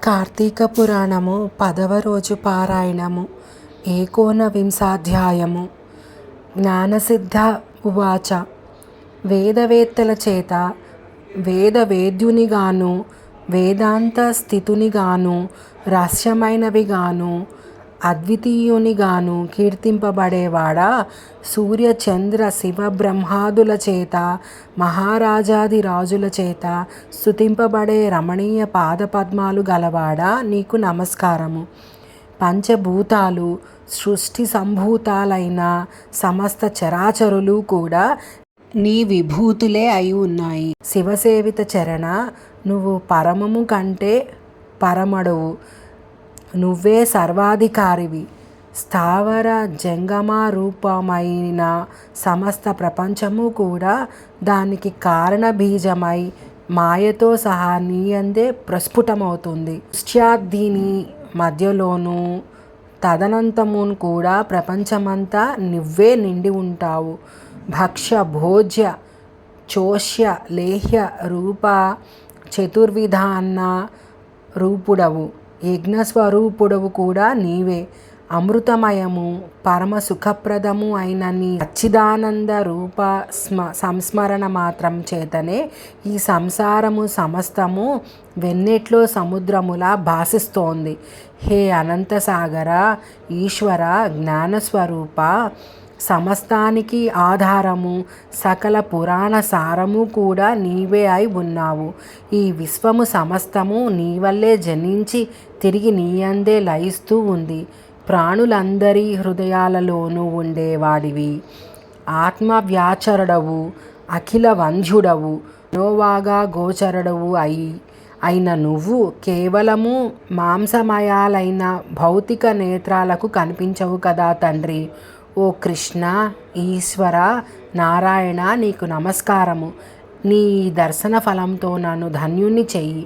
కార్తీక పురాణము 10వ రోజు పారాయణము ఏకోనవింశాధ్యాయము. జ్ఞానసిద్ధ ఉవాచ. వేదవేత్తల చేత వేదవేద్యునిగాను వేదాంత స్థితునిగాను రహస్యమైనవిగాను అద్వితీయునిగాను కీర్తింపబడేవాడా, సూర్య చంద్ర శివ బ్రహ్మాదుల చేత మహారాజాది రాజుల చేత స్తుతింపబడే రమణీయ పాదపద్మాలు గలవాడా, నీకు నమస్కారము. పంచభూతాలు సృష్టి సంభూతాలైన సమస్త చరాచరులు కూడా నీ విభూతులే అయి ఉన్నాయి. శివసేవిత చరణ, నువ్వు పరమము కంటే పరమడువు. నువ్వే సర్వాధికారివి. స్థావర జంగమరూపమైన సమస్త ప్రపంచము కూడా దానికి కారణబీజమై మాయతో సహా నీయందే ప్రస్ఫుటమవుతుంది. సృష్ట్యాదిని మధ్యలోనూ తదనంతమును కూడా ప్రపంచమంతా నువ్వే నిండి ఉంటావు. భక్ష్య భోజ్య చోష్య లేహ్య రూప చతుర్విధాన రూపుడవు. యజ్ఞస్వరూపుడవు కూడా నీవే. అమృతమయము పరమ సుఖప్రదము అయిన నీ సచ్చిదానంద రూప సంస్మరణ మాత్రం చేతనే ఈ సంసారము సమస్తము వెన్నెట్లో సముద్రములా భాసిస్తోంది. హే అనంత సాగర, ఈశ్వర, జ్ఞానస్వరూప, సమస్తానికి ఆధారము, సకల పురాణ సారము కూడా నీవే అయి ఉన్నావు. ఈ విశ్వము సమస్తము నీ వల్లే జనించి తిరిగి నీయందే లయిస్తూ ఉంది. ప్రాణులందరి హృదయాలలోనూ ఉండేవాడివి. ఆత్మవ్యాచరుడవు, అఖిల వంధ్యుడవు, మనోవాగా గోచరుడవు అయిన నువ్వు కేవలము మాంసమయాలైన భౌతిక నేత్రాలకు కనిపించవు కదా తండ్రి. ఓ కృష్ణ, ఈశ్వర, నారాయణ, నీకు నమస్కారము. నీ దర్శన ఫలంతో నన్ను ధన్యుని చెయ్యి.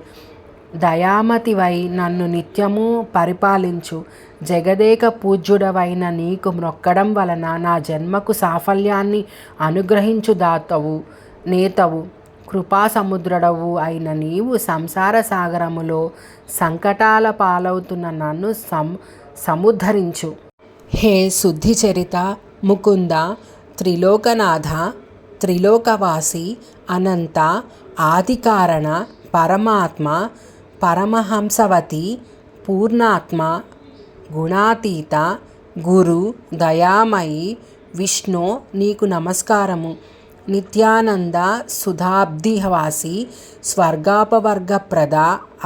దయామతివై నన్ను నిత్యము పరిపాలించు. జగదేక పూజ్యుడవైన నీకు మొక్కడం వలన నా జన్మకు సాఫల్యాన్ని అనుగ్రహించు దాతవు నేతవు. కృపాసముద్రుడవు అయిన నీవు సంసార సాగరములో సంకటాల పాలవుతున్న నన్ను సముద్ధరించు. హే శుద్ధిచరిత, ముకుంద, త్రిలోకనాథ, త్రిలోకవాసి, అనంత, ఆదికారణ, పరమాత్మ, పరమహంసవతి, పూర్ణాత్మ, గుణాతీత, గురు, దయామయి, విష్ణు, నీకు నమస్కారము. నిత్యానంద, సుధాబ్దివాసి, స్వర్గాపవర్గప్రద,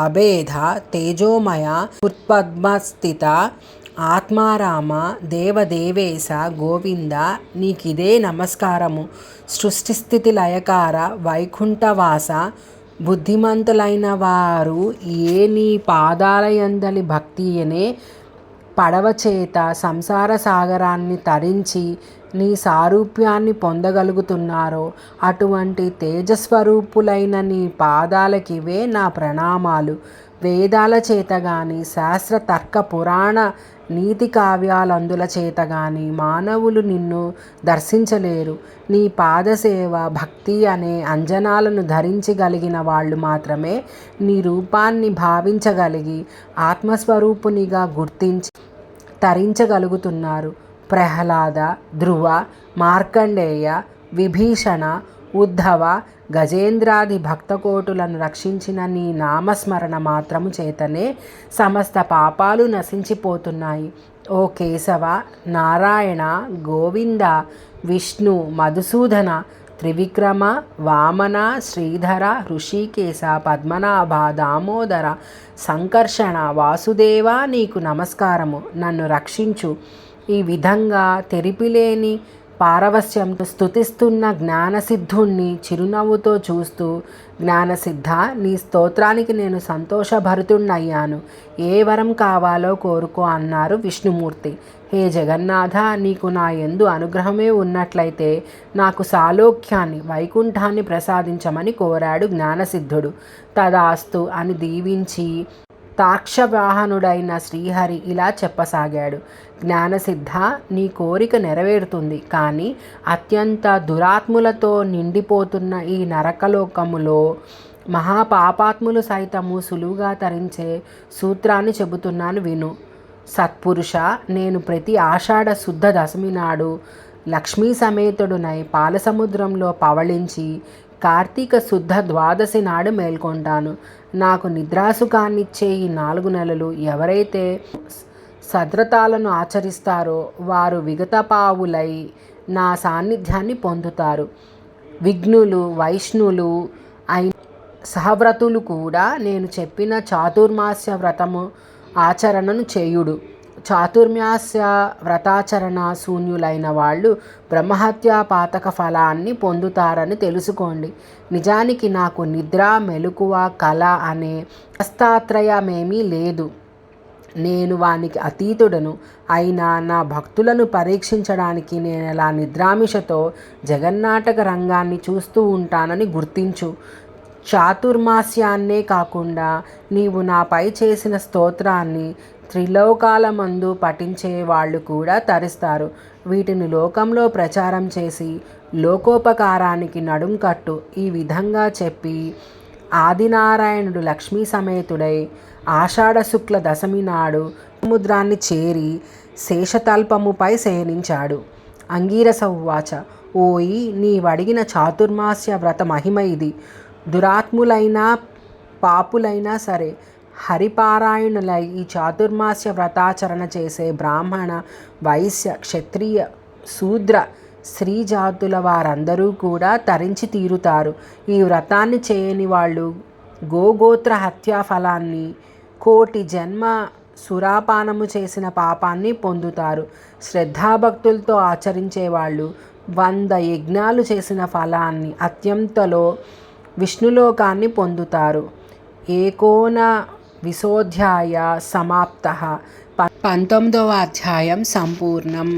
అభేద, తేజోమయ, ఉత్పద్మస్థిత, ఆత్మారామ, దేవదేవేశ, గోవింద, నీకిదే నమస్కారము. సృష్టిస్థితి లయకార, వైకుంఠవాస, బుద్ధిమంతులైన వారు నీ పాదాలయందలి భక్తియనే పడవ చేత సంసార సాగరాన్ని తరించి నీ సారూప్యాన్ని పొందగలుగుతున్నారో అటువంటి తేజస్వరూపులైన నీ పాదాలకివే నా ప్రణామాలు. వేదాల చేత గాని శాస్త్ర తర్క పురాణ నీతి కావ్యాలందుల చేత గాని మానవులు నిన్ను దర్శించలేరు. నీ పాదసేవ భక్తి అనే అంజనాలను ధరించగలిగిన వాళ్ళు మాత్రమే నీ రూపాన్ని భావించగలిగి ఆత్మస్వరూపునిగా గుర్తించి తరించగలుగుతున్నారు. ప్రహ్లాద, ధ్రువ, మార్కండేయ, విభీషణ, ఉద్ధవ, గజేంద్రాది భక్తకోటులను రక్షించిన నీ నామస్మరణ మాత్రము చేతనే సమస్త పాపాలు నశించిపోతున్నాయి. ఓ కేశవ, నారాయణ, గోవింద, విష్ణు, మధుసూదన, త్రివిక్రమ, వామన, శ్రీధర, ఋషికేశ, పద్మనాభ, దామోదర, సంకర్షణ, వాసుదేవ, నీకు నమస్కారము. నన్ను రక్షించు. ఈ విధంగా తెరిపిలేని పారవస్యంతో స్తుతిస్తున్న జ్ఞానసిద్ధుణ్ణి చిరునవ్వుతో చూస్తూ, జ్ఞానసిద్ధ, నీ స్తోత్రానికి నేను సంతోషభరితుణ్ణయ్యాను. ఏ వరం కావాలో కోరుకో అన్నారు విష్ణుమూర్తి. హే జగన్నాథ, నీకు నా యందు అనుగ్రహమే ఉన్నట్లయితే నాకు సాలోక్యాన్ని, వైకుంఠాన్ని ప్రసాదించమని కోరాడు జ్ఞానసిద్ధుడు. తదాస్తు అని దీవించి తాక్షవాహనుడైన శ్రీహరి ఇలా చెప్పసాగాడు. జ్ఞానసిద్ధ, నీ కోరిక నెరవేరుతుంది. కానీ అత్యంత దురాత్ములతో నిండిపోతున్న ఈ నరకలోకములో మహాపాపాత్ములు సైతము సులువుగా తరించే సూత్రాన్ని చెబుతున్నాను విను. సత్పురుష, నేను ప్రతి ఆషాఢ శుద్ధ దశమి నాడు లక్ష్మీ సమేతుడునై పాలసముద్రంలో పవళించి కార్తీక శుద్ధ ద్వాదశి నాడు మేల్కొంటాను. నాకు నిద్రాసుఖాన్నిచ్చే ఈ 4 నెలలు ఎవరైతే సద్వ్రతాలను ఆచరిస్తారో వారు విగతపావులై నా సాన్నిధ్యాన్ని పొందుతారు. విఘ్నులు, వైష్ణులు అయిన సహవ్రతులు కూడా నేను చెప్పిన చాతుర్మాస్య వ్రతము ఆచరణను చేయుడు. చాతుర్మాస్య వ్రతాచరణ శూన్యులైన వాళ్ళు బ్రహ్మహత్యా పాతక ఫలాన్ని పొందుతారని తెలుసుకోండి. నిజానికి నాకు నిద్ర, మెలకువ, కళ అనే అవస్థాత్రయమేమీ లేదు. నేను వానికి అతీతుడను. అయినా నా భక్తులను పరీక్షించడానికి నేనెలా నిద్రామిషతో జగన్నాటక రంగాన్ని చూస్తూ ఉంటానని గుర్తించు. చాతుర్మాస్యాన్నే కాకుండా నీవు నాపై చేసిన స్తోత్రాన్ని త్రిలోకాలమందు పఠించే వాళ్ళు కూడా తరిస్తారు. వీటిని లోకంలో ప్రచారం చేసి లోకోపకారానికి నడుం కట్టు. ఈ విధంగా చెప్పి ఆదినారాయణుడు లక్ష్మీ సమేతుడై ఆషాఢ శుక్ల దశమి నాడు సముద్రాన్ని చేరి శేషతల్పముపై శయనించాడు. అంగీరస ఉవాచ, ఓయి, నీవడిగిన చాతుర్మాస్య వ్రత మహిమ ఇది. దురాత్ములైనా పాపులైనా సరే హరిపారాయణులై ఈ చాతుర్మాస్య వ్రతాచరణ చేసే బ్రాహ్మణ, వైశ్య, క్షత్రియ, శూద్ర, స్త్రీ జాతుల వారందరూ కూడా తరించి తీరుతారు. ఈ వ్రతాన్ని చేయని వాళ్ళు గోగోత్ర హత్యా ఫలాన్ని, కోటి జన్మ సురాపానము చేసిన పాపాన్ని పొందుతారు. శ్రద్ధాభక్తులతో ఆచరించేవాళ్ళు 100 యజ్ఞాలు చేసిన ఫలాన్ని, అత్యంతలో విష్ణులోకాన్ని పొందుతారు. ఏకోన విశోధ్యాయ సమాప్తః. 19వ అధ్యాయం సంపూర్ణం.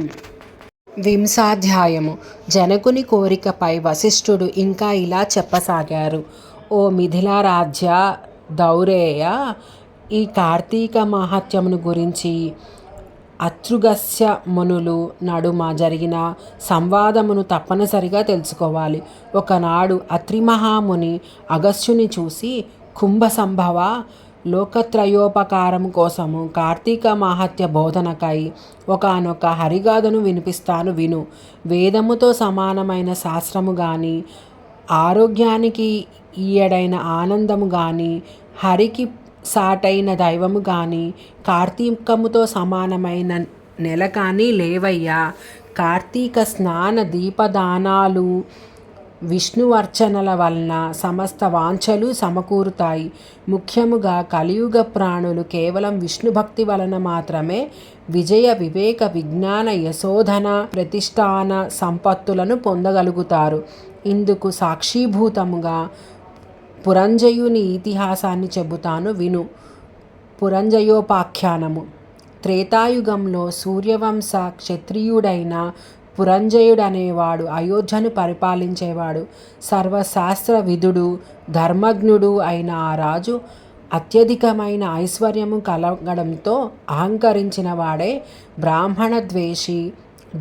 వింశాధ్యాయము. జనకుని కోరికపై వశిష్ఠుడు ఇంకా ఇలా చెప్పసాగారు. ఓ మిథిలా రాజ్య దౌరేయ, ఈ కార్తీక మహాత్మ్యమును గురించి అతృగస్య మునులు నడుమ జరిగిన సంవాదమును తప్పనిసరిగా తెలుసుకోవాలి. ఒకనాడు అత్రి మహాముని అగస్త్యుని చూసి, కుంభ సంభవ, లోకత్రయోపకారం కోసము కార్తీక మహాత్య బోధనకై ఒకానొక హరిగాథను వినిపిస్తాను విను. వేదముతో సమానమైన శాస్త్రము గాని, ఆరోగ్యానికి ఈయడైన ఆనందము గాని, హరికి సాటైన దైవము గాని, కార్తీకముతో సమానమైన నెల కానీ లేవయ్యా. కార్తీక స్నాన దీపదానాలు, విష్ణువర్చనల వలన సమస్త వాంఛలు సమకూరుతాయి. ముఖ్యముగా కలియుగ ప్రాణులు కేవలం విష్ణుభక్తి వలన మాత్రమే విజయ, వివేక, విజ్ఞాన, యశోధన, ప్రతిష్టాన సంపత్తులను పొందగలుగుతారు. ఇందుకు సాక్షీభూతముగా పురంజయుని ఇతిహాసాన్ని చెబుతాను విను. పురంజయోపాఖ్యానము. త్రేతాయుగంలో సూర్యవంశ క్షత్రియుడైన పురంజయుడనేవాడు అయోధ్యను పరిపాలించేవాడు. సర్వశాస్త్ర విధుడు, ధర్మజ్ఞుడు అయిన ఆ రాజు అత్యధికమైన ఐశ్వర్యము కలగడంతో అహంకరించిన వాడే బ్రాహ్మణ ద్వేషి,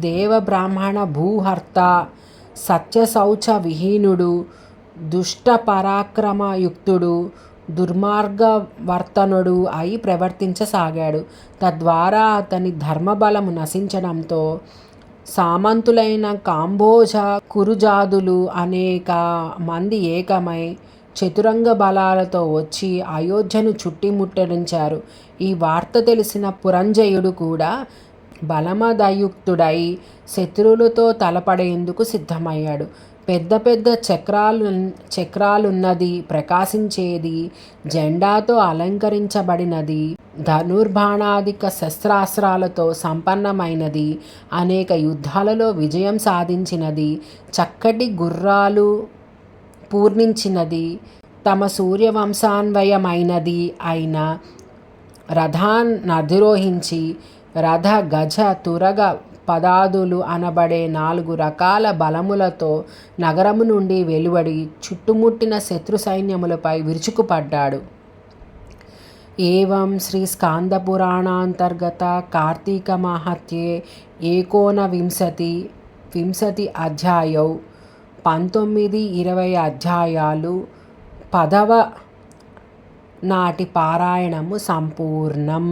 దేవ బ్రాహ్మణ భూహర్త, సత్యశౌచ విహీనుడు, దుష్ట పరాక్రమయుక్తుడు, దుర్మార్గవర్తనుడు అయి ప్రవర్తించసాగాడు. తద్వారా అతని ధర్మబలము నశించడంతో సామంతులైన కాంబోజ, కురుజాదులు అనేక మంది ఏకమై చతురంగ బలాలతో వచ్చి అయోధ్యను చుట్టుముట్టడించారు. ఈ వార్త తెలిసిన పురంజయుడు కూడా బలమదయుక్తుడై శత్రువులతో తలపడేందుకు సిద్ధమయ్యాడు. పెద్ద పెద్ద చక్రాలున్నది, ప్రకాశించేది, జెండాతో అలంకరించబడినది, ధనుర్బాణాదిక శస్త్రాస్త్రాలతో సంపన్నమైనది, అనేక యుద్ధాలలో విజయం సాధించినది, చక్కటి గుర్రాలు పూర్ణించినది, తమ సూర్యవంశాన్వయమైనది అయిన రథాన్నధిరోహించి రథ, గజ, తురగ పదాదులు అనబడే 4 రకాల బలములతో నగరము నుండి వెలువడి చుట్టుముట్టిన శత్రు సైన్యములపై విరుచుకుపడ్డాడు. ఏవం శ్రీ స్కాందపురాణాంతర్గత కార్తీక మాహత్యే ఏకోనవింశతి అధ్యాయౌ 19-20 అధ్యాయాలు పదవ నాటి పారాయణము సంపూర్ణం.